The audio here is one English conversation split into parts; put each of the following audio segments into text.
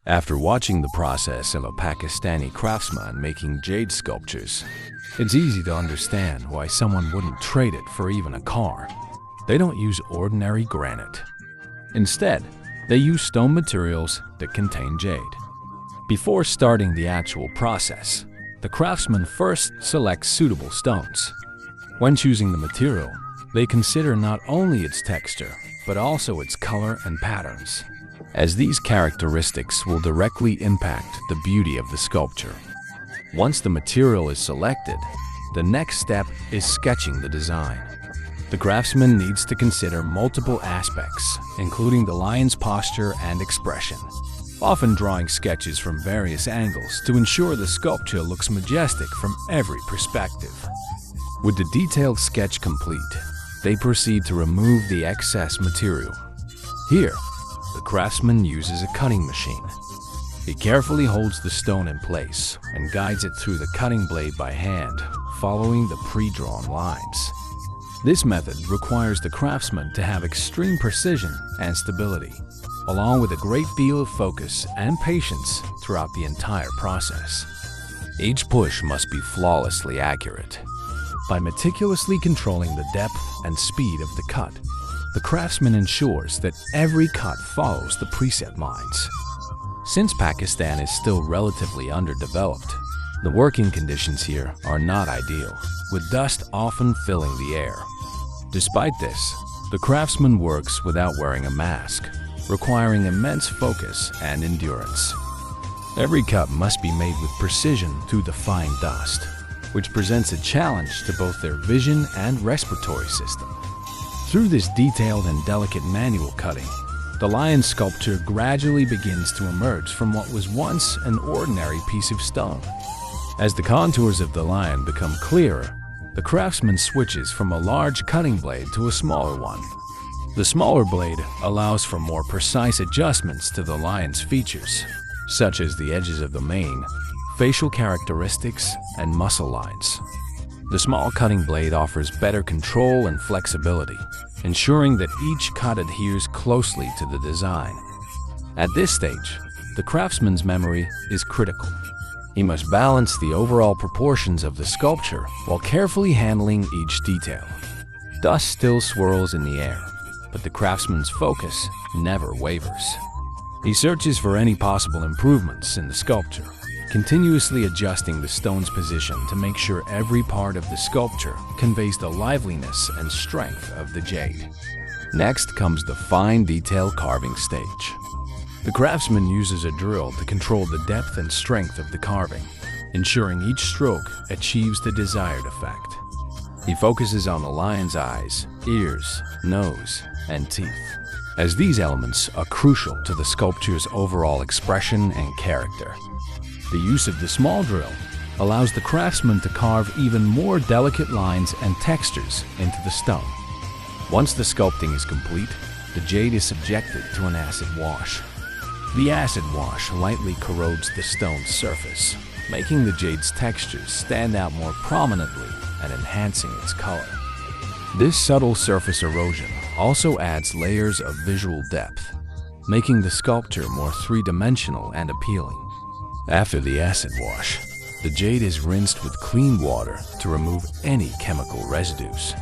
After watching the process of a Pakistani craftsman making jade sculptures, it's easy to understand why someone wouldn't trade it for even a car. They don't use ordinary granite. Instead, they use stone materials that contain jade. Before starting the actual process, the craftsman first selects suitable stones. When choosing the material, they consider not only its texture, but also its color and patterns, as these characteristics will directly impact the beauty of the sculpture. Once the material is selected, the next step is sketching the design. The craftsman needs to consider multiple aspects, including the lion's posture and expression, often drawing sketches from various angles to ensure the sculpture looks majestic from every perspective. With the detailed sketch complete, they proceed to remove the excess material. Here, the craftsman uses a cutting machine. He carefully holds the stone in place and guides it through the cutting blade by hand, following the pre-drawn lines. This method requires the craftsman to have extreme precision and stability, along with a great deal of focus and patience throughout the entire process. Each push must be flawlessly accurate. By meticulously controlling the depth and speed of the cut, the craftsman ensures that every cut follows the preset lines. Since Pakistan is still relatively underdeveloped, the working conditions here are not ideal, with dust often filling the air. Despite this, the craftsman works without wearing a mask, requiring immense focus and endurance. Every cut must be made with precision through the fine dust, which presents a challenge to both their vision and respiratory system. Through this detailed and delicate manual cutting, the lion sculpture gradually begins to emerge from what was once an ordinary piece of stone. As the contours of the lion become clearer, the craftsman switches from a large cutting blade to a smaller one. The smaller blade allows for more precise adjustments to the lion's features, such as the edges of the mane, facial characteristics, and muscle lines. The small cutting blade offers better control and flexibility, ensuring that each cut adheres closely to the design. At this stage, the craftsman's memory is critical. He must balance the overall proportions of the sculpture while carefully handling each detail. Dust still swirls in the air, but the craftsman's focus never wavers. He searches for any possible improvements in the sculpture, continuously adjusting the stone's position to make sure every part of the sculpture conveys the liveliness and strength of the jade. Next comes the fine detail carving stage. The craftsman uses a drill to control the depth and strength of the carving, ensuring each stroke achieves the desired effect. He focuses on the lion's eyes, ears, nose, and teeth, as these elements are crucial to the sculpture's overall expression and character. The use of the small drill allows the craftsman to carve even more delicate lines and textures into the stone. Once the sculpting is complete, the jade is subjected to an acid wash. The acid wash lightly corrodes the stone's surface, making the jade's textures stand out more prominently and enhancing its color. This subtle surface erosion also adds layers of visual depth, making the sculpture more three-dimensional and appealing. After the acid wash, the jade is rinsed with clean water to remove any chemical residues.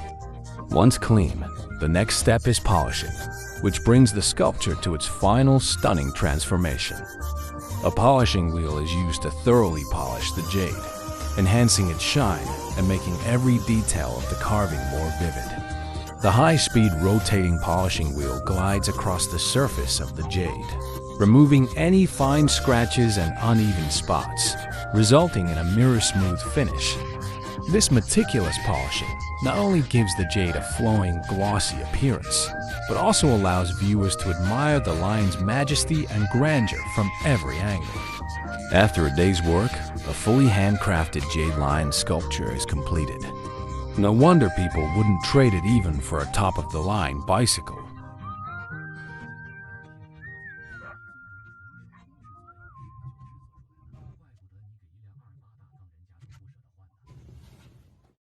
Once clean, the next step is polishing, which brings the sculpture to its final stunning transformation. A polishing wheel is used to thoroughly polish the jade, enhancing its shine and making every detail of the carving more vivid. The high-speed rotating polishing wheel glides across the surface of the jade, removing any fine scratches and uneven spots, resulting in a mirror-smooth finish. This meticulous polishing not only gives the jade a flowing, glossy appearance, but also allows viewers to admire the lion's majesty and grandeur from every angle. After a day's work, a fully handcrafted jade lion sculpture is completed. No wonder people wouldn't trade it even for a top-of-the-line bicycle.